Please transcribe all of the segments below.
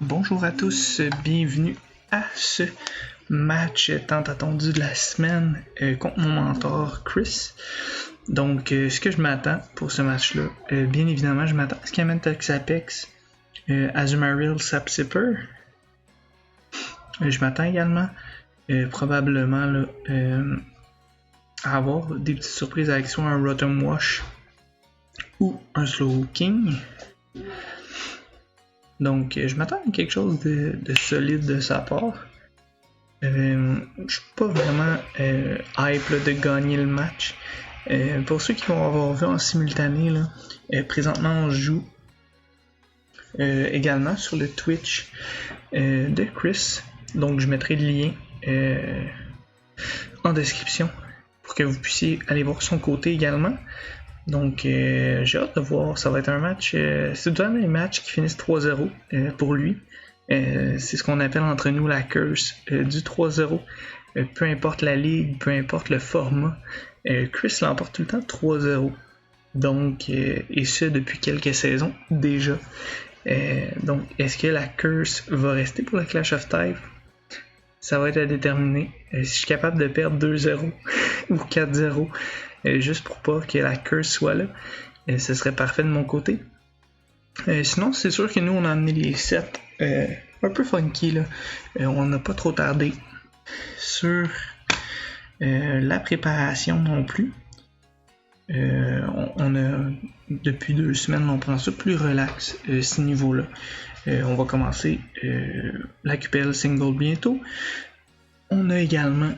Bonjour à tous, bienvenue à ce match tant attendu de la semaine contre mon mentor Chris. Donc, ce que je m'attends pour ce match-là, bien évidemment, je m'attends à ce qu'il amène Toxapex, Azumarill, Sapsipper. Je m'attends également probablement là, à avoir des petites surprises avec soit un Rotom Wash ou un Slowking. Donc, je m'attends à quelque chose de solide de sa part. Je suis pas vraiment hype là, de gagner le match. Pour ceux qui vont avoir vu en simultané, là, présentement on joue également sur le Twitch de Chris. Donc je mettrai le lien en description pour que vous puissiez aller voir son côté également. Donc j'ai hâte de voir, ça va être un match, c'est tout un match qui finisse 3-0 pour lui. C'est ce qu'on appelle entre nous la curse du 3-0. Peu importe la ligue, peu importe le format, Chris l'emporte tout le temps 3-0. Donc, et ce depuis quelques saisons déjà. Donc, est-ce que la curse va rester pour le Clash of Type? Ça va être à déterminer. Si je suis capable de perdre 2-0 ou 4-0, juste pour pas que la curse soit là, ce serait parfait de mon côté. Sinon, c'est sûr que nous, on a amené les sets un peu funky. Là. On n'a pas trop tardé sur la préparation non plus. On a, depuis 2 semaines, on prend ça plus relax, ce niveau-là. On va commencer la QPL single bientôt. On a également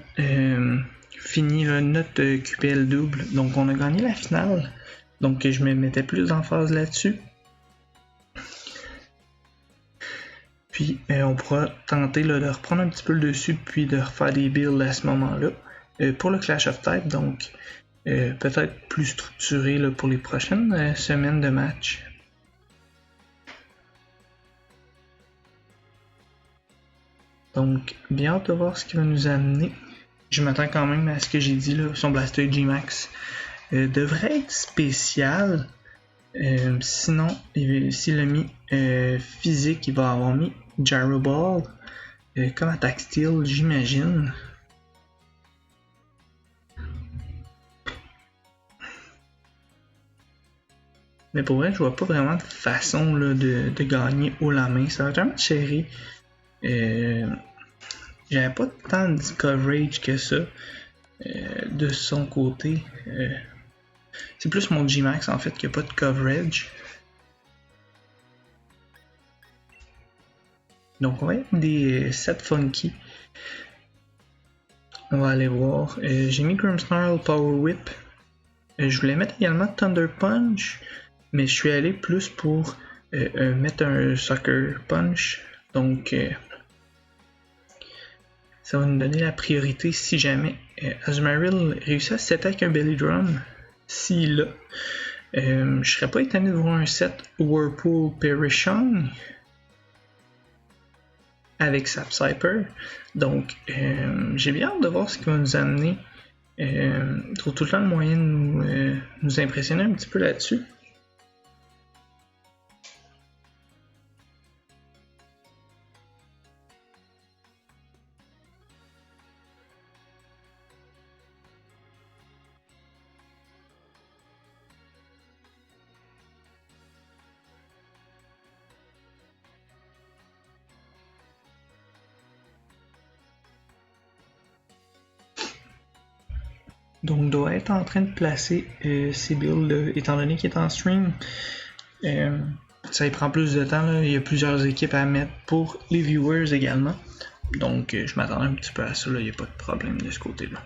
fini là, notre QPL double. Donc, on a gagné la finale. Donc, je me mettais plus d'emphase là-dessus. Puis on pourra tenter là, de reprendre un petit peu le dessus puis de refaire des builds à ce moment-là. Pour le Clash of Type, donc peut-être plus structuré là, pour les prochaines semaines de match. Donc bien hâte de voir ce qu'il va nous amener. Je m'attends quand même à ce que j'ai dit, là, son Blastoise G-Max devrait être spécial. Sinon, s'il a mis physique, il va avoir mis Gyro Ball comme attaque style, j'imagine. Mais pour vrai, je vois pas vraiment de façon là, de gagner haut la main. Ça va être un match serré. J'avais pas tant de coverage que ça de son côté. C'est plus mon G-Max en fait qui a pas de coverage. Donc on va être des sets funky. On va aller voir. J'ai mis Grimmsnarl Power Whip. Je voulais mettre également Thunder Punch, mais je suis allé plus pour mettre un Sucker Punch. Donc ça va nous donner la priorité si jamais Azumarill réussit à se setter avec un Belly Drum. S'il l'a, je serais pas étonné de voir un set Whirlpool Perichon avec Sapsipper. Donc, j'ai bien hâte de voir ce qu'il va nous amener. Il trouve tout le temps le moyen de nous impressionner un petit peu là-dessus. Donc, doit être en train de placer ses builds, étant donné qu'il est en stream. Ça y prend plus de temps, là. Il y a plusieurs équipes à mettre pour les viewers également. Donc, je m'attendais un petit peu à ça, il n'y a pas de problème de ce côté-là.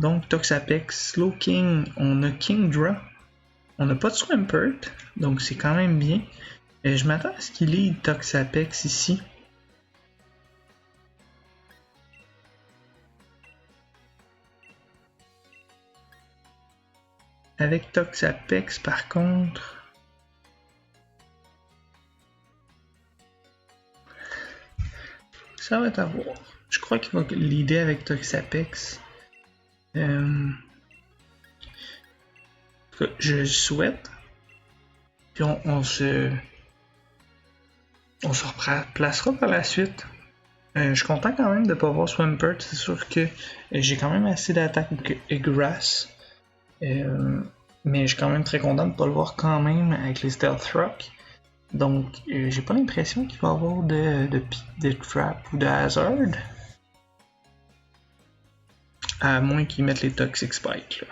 Donc, Toxapex, Slowking, on a Kingdra. On n'a pas de Swampert, donc c'est quand même bien. Je m'attends à ce qu'il lead Toxapex ici. Avec Toxapex, par contre, ça va être à voir. Je crois qu'il va leader avec Toxapex. Je le souhaite. Puis on se On se replacera par la suite. Je suis content quand même de ne pas voir Swampert. C'est sûr que j'ai quand même assez d'attaques et Grass. Mais je suis quand même très content de ne pas le voir quand même avec les Stealth Rock. Donc j'ai pas l'impression qu'il va y avoir de Trap ou de Hazard. À moins qu'ils mettent les Toxic Spikes. Là.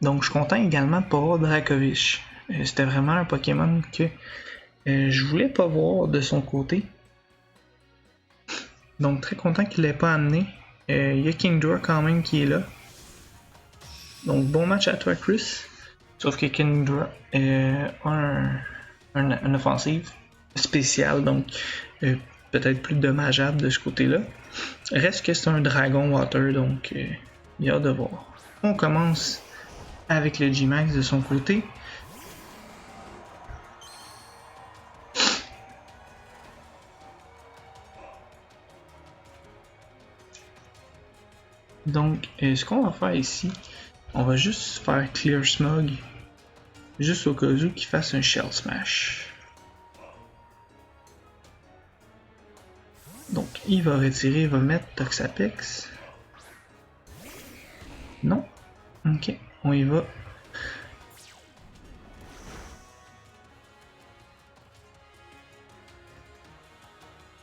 Donc je suis content également de ne pas voir Dracovish. C'était vraiment un Pokémon que je voulais pas voir de son côté. Donc très content qu'il l'ait pas amené. Il y a Kingdra quand même qui est là. Donc bon match à toi Chris. Sauf que Kingdra a une offensive spéciale, donc peut-être plus dommageable de ce côté-là. Reste que c'est un Dragon Water, donc il y a de voir. On commence avec le G-Max de son côté. Donc, ce qu'on va faire ici, on va juste faire Clear Smog, juste au cas où qu'il fasse un Shell Smash. Donc, il va retirer, il va mettre Toxapex. Non? Ok, on y va.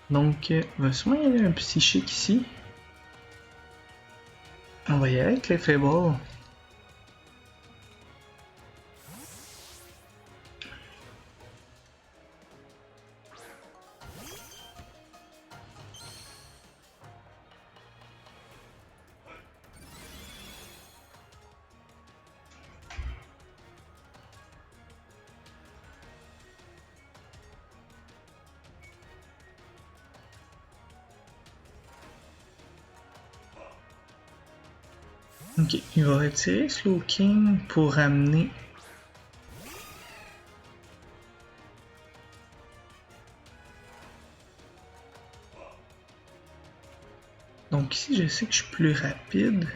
Donc, il va sûrement y avoir un psychique ici. On va y aller avec les Fable. Ok, il va retirer Slowking pour ramener. Donc ici, je sais que je suis plus rapide.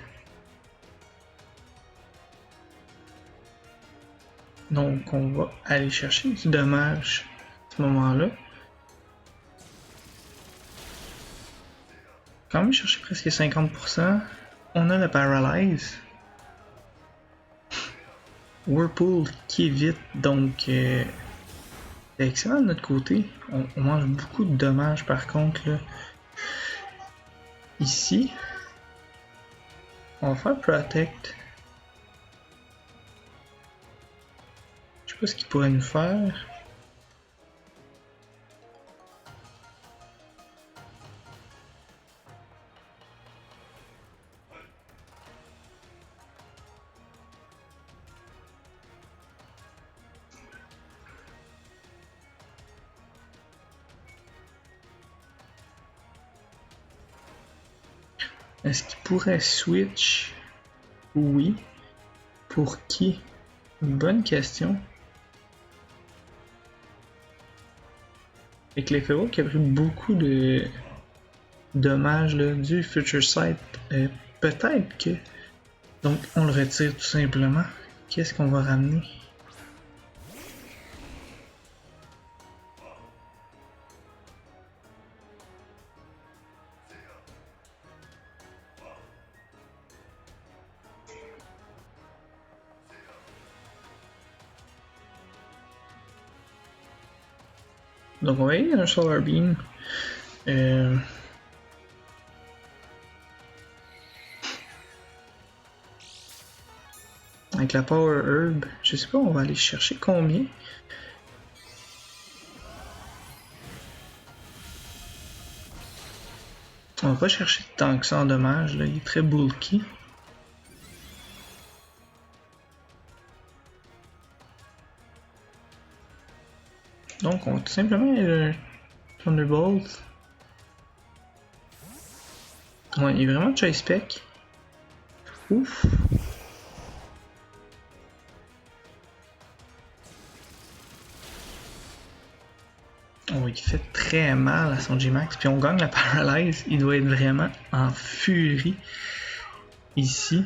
Donc on va aller chercher du dommage à ce moment-là. Quand même chercher presque 50%. On a le Paralyze. Whirlpool qui est vite, donc c'est excellent de notre côté. On mange beaucoup de dommages par contre là. Ici, on va faire Protect. Je sais pas ce qu'il pourrait nous faire. Est-ce qu'il pourrait switch? Oui. Pour qui? Une bonne question. Avec l'Efero qui a pris beaucoup de dommages là, du Future Sight, peut-être que. Donc on le retire tout simplement. Qu'est-ce qu'on va ramener? Donc on va aller dans un Solar Beam. Avec la Power Herb, je sais pas, on va aller chercher combien. On va pas chercher tant que ça en dommage, là, il est très bulky. Donc on va tout simplement aller Thunderbolt. Ouais, il est vraiment Chase Spec. Ouf. Oh, il fait très mal à son G-Max. Puis on gagne la Paralyze. Il doit être vraiment en furie ici.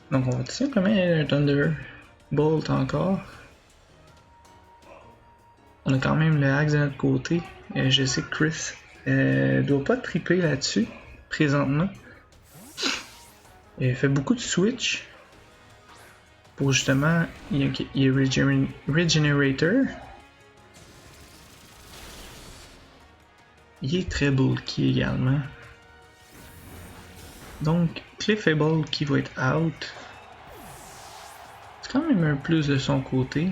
Donc on va tout simplement aller un Thunder. Bolt encore. On a quand même le Axe de notre côté. Je sais que Chris doit pas triper là-dessus présentement. Il fait beaucoup de switch pour justement. Il y a Regenerator. Il est très bulky également. Donc Cliffable qui va être out. C'est quand même un plus de son côté.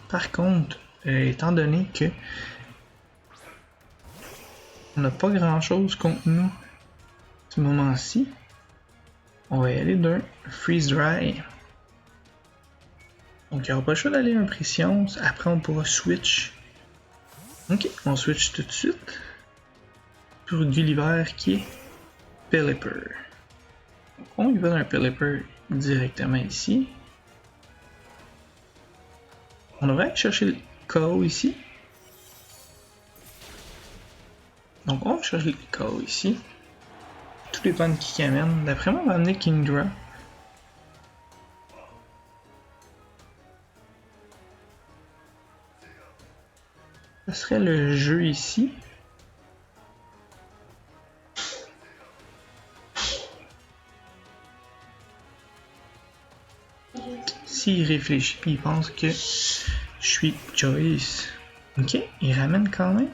Par contre, étant donné que on n'a pas grand chose contre nous à ce moment-ci, on va y aller d'un Freeze Dry. Donc il n'y aura pas le choix d'aller impression. Après on pourra switch. Ok, on switch tout de suite. Pour Gulliver qui est Pelipper. On y va d'un Pelipper directement ici. On devrait aller chercher le KO ici. Donc on va chercher le KO ici. Tout dépend de qui amène. D'après moi on va amener Kingdra. Ce serait le jeu ici. S'il réfléchit puis il pense que je suis Choice. Ok, il ramène quand même.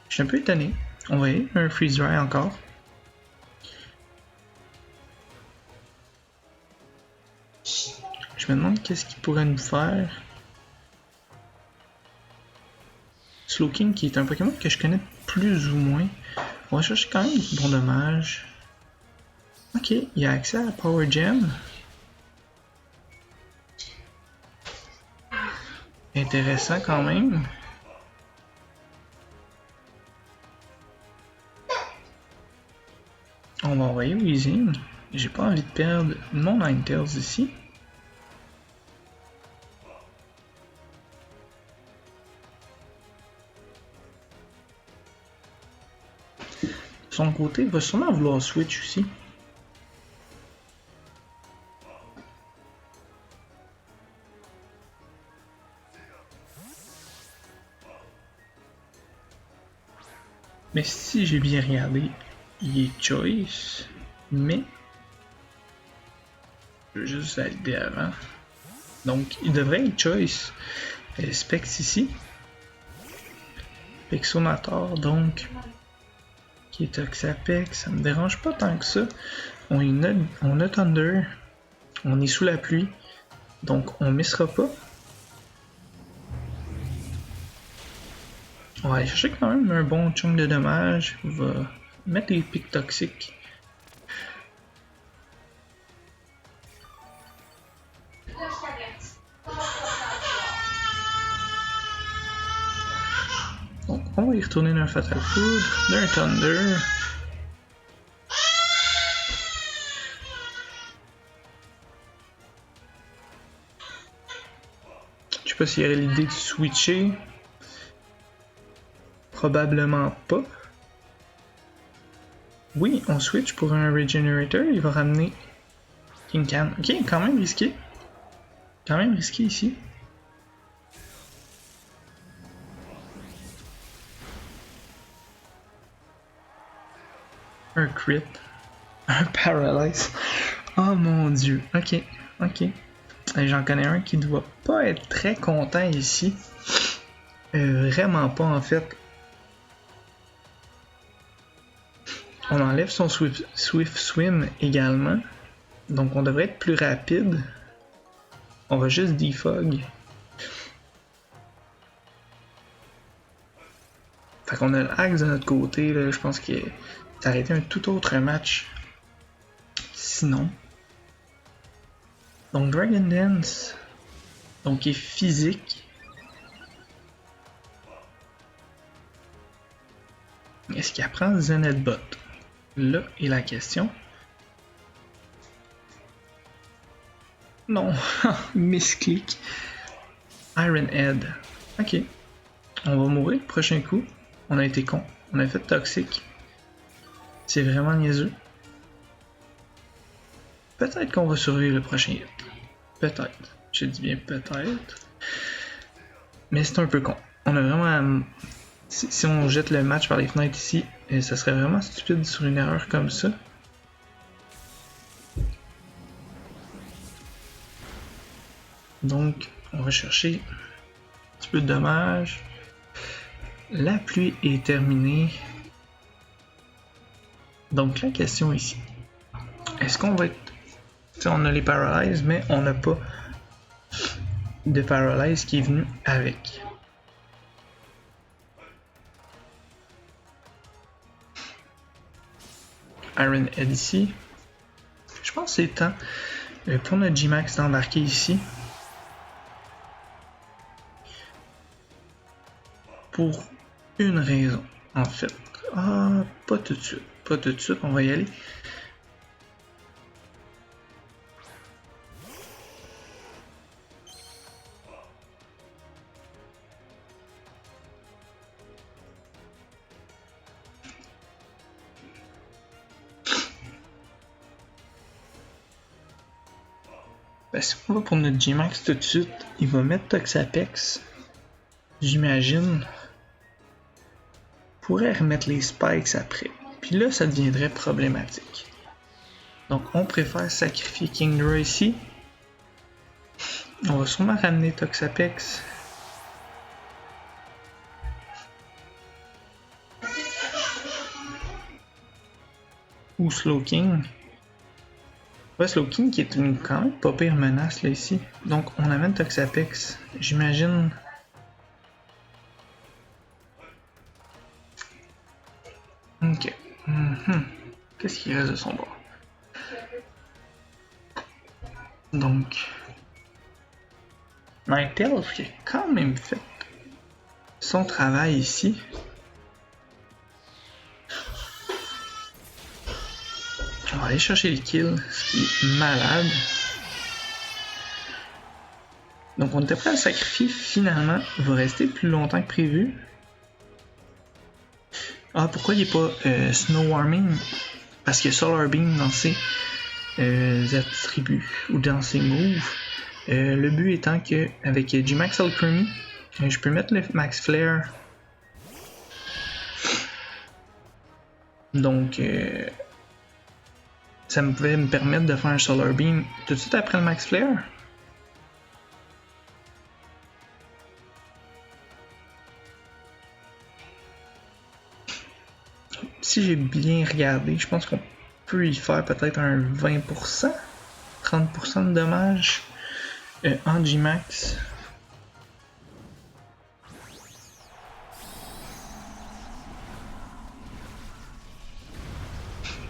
Je suis un peu étonné. On va aller un Freeze Dry encore. Je me demande qu'est-ce qu'il pourrait nous faire. Slowking qui est un Pokémon que je connais plus ou moins. On va chercher quand même des bons dommages. Ok, il a accès à la Power Gem. Intéressant quand même. On va envoyer Weezing. J'ai pas envie de perdre mon Ninetales ici. De son côté, il va sûrement vouloir switch aussi. Mais si j'ai bien regardé, il est Choice, mais je veux juste valider avant. Donc il devrait être Choice. Specs ici. Pexonator donc. Qui est Toxapex, ça me dérange pas tant que ça. On a Thunder. On est sous la pluie. Donc on missera pas. On va aller chercher quand même un bon chunk de dommages. On va mettre les pics toxiques. Donc on va y retourner d'un Fatal Food, d'un Thunder. Je sais pas s'il y aurait l'idée de switcher. Probablement pas. Oui, on switch pour un Regenerator, il va ramener Kingcan. Ok, quand même risqué. Quand même risqué ici. Un crit. Un paralyze. Oh mon dieu. Ok, ok. J'en connais un qui doit pas être très content ici. Vraiment pas en fait. On enlève son Swift Swim également. Donc on devrait être plus rapide. On va juste defog. Fait qu'on a l'Axe de notre côté. Là, je pense que ça aurait été un tout autre match. Sinon. Donc Dragon Dance. Donc il est physique. Est-ce qu'il apprend Zenithbot? Là est la question. Non, misclick. Iron Head. Ok. On va mourir le prochain coup. On a été con. On a fait toxique. C'est vraiment niaiseux. peut-être qu'on va survivre le prochain hit. Peut-être. Je dis bien peut-être. Mais c'est un peu con. On a vraiment... Si on jette le match par les fenêtres ici, ça serait vraiment stupide sur une erreur comme ça. Donc, on va chercher un petit peu de dommages. La pluie est terminée. Donc, la question ici. Est-ce qu'on va être... T'sais, on a les Paralyze, mais on n'a pas de Paralyze qui est venu avec. Iron Head ici. Je pense que c'est temps pour notre G-Max d'embarquer ici. Pour une raison, en fait. Ah, pas tout de suite. Pas tout de suite, on va y aller. Ben, si on va pour notre G-Max tout de suite, il va mettre Toxapex. J'imagine. Pourrait remettre les spikes après. Puis là, ça deviendrait problématique. Donc, on préfère sacrifier Kingdra ici. On va sûrement ramener Toxapex. Ou Slowking. Ouais, Slowking qui est une quand même pas pire menace là ici. Donc, on amène Toxapex. J'imagine... Ok. Qu'est-ce qui reste de son bord? Donc... Ninetales qui a quand même fait son travail ici. On va aller chercher le kill, ce qui est malade. Donc on était prêt à le sacrifier, finalement, il va rester plus longtemps que prévu. Ah, pourquoi il n'est pas Snow Warming? Parce qu'il y a Solar Beam dans ses attributs ou dans ses moves. Le but étant que avec G-Max Alchemy, je peux mettre le Max Flare. Donc ça pouvait me permettre de faire un Solar Beam tout de suite après le Max Flare. Si j'ai bien regardé, je pense qu'on peut y faire peut-être un 20%, 30% de dommages en G-Max.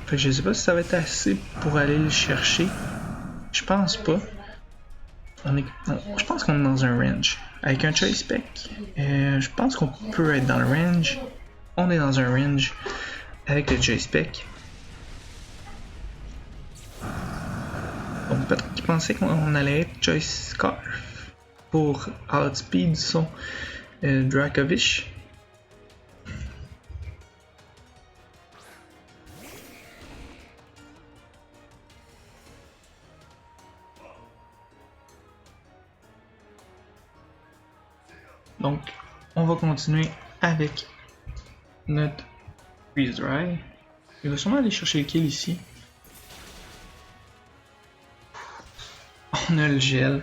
Fait que je sais pas si ça va être assez pour aller le chercher. Je pense pas. Je pense qu'on est dans un range. Avec un Choice Spec, je pense qu'on peut être dans le range. On est dans un range avec le Choice Spec. Donc peut-être qu'ils pensaient qu'on allait être Choice Scarf pour outspeed son Dracovish. Donc, on va continuer avec notre Freeze Dry. Il va sûrement aller chercher le kill ici. On a le gel.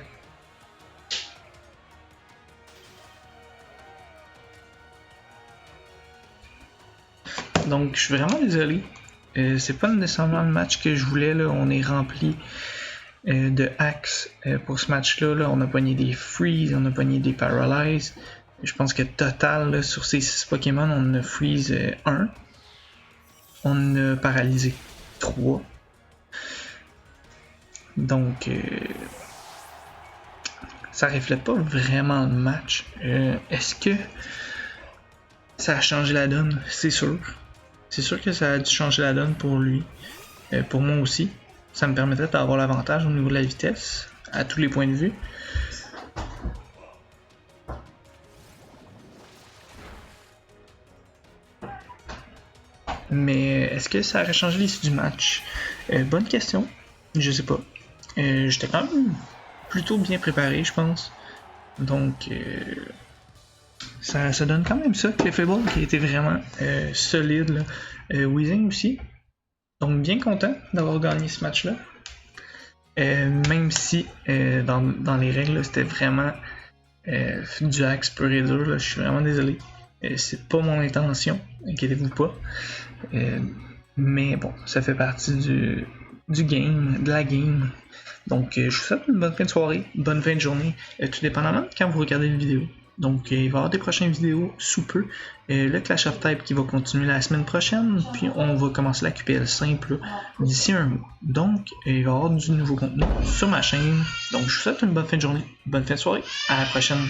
Donc, je suis vraiment désolé. C'est pas nécessairement le match que je voulais. Là. On est rempli de hacks pour ce match-là. Là. On a pogné des freeze, on a pogné des paralyze. Je pense que total, là, sur ces 6 Pokémon, on a freeze 1. On a paralysé 3. Donc, ça reflète pas vraiment le match. Est-ce que ça a changé la donne? C'est sûr. C'est sûr que ça a dû changer la donne pour lui. Pour moi aussi. Ça me permettrait d'avoir l'avantage au niveau de la vitesse, à tous les points de vue. Mais est-ce que ça aurait changé l'issue du match? Bonne question. Je sais pas. J'étais quand même plutôt bien préparé, je pense. Donc, ça donne quand même ça. Clefable qui était vraiment solide. Là. Weezing aussi. Donc, bien content d'avoir gagné ce match-là. Même si dans les règles, c'était vraiment du axe pur et dur. Là. Je suis vraiment désolé. C'est pas mon intention. Inquiétez-vous pas. Mais bon, ça fait partie du game, de la game. Donc, je vous souhaite une bonne fin de soirée, une bonne fin de journée, tout dépendamment de quand vous regardez la vidéo. Donc, il va y avoir des prochaines vidéos sous peu. Le Clash of Type qui va continuer la semaine prochaine, puis on va commencer la QPL simple d'ici un mois. Donc, il va y avoir du nouveau contenu sur ma chaîne. Donc, je vous souhaite une bonne fin de journée, bonne fin de soirée, à la prochaine.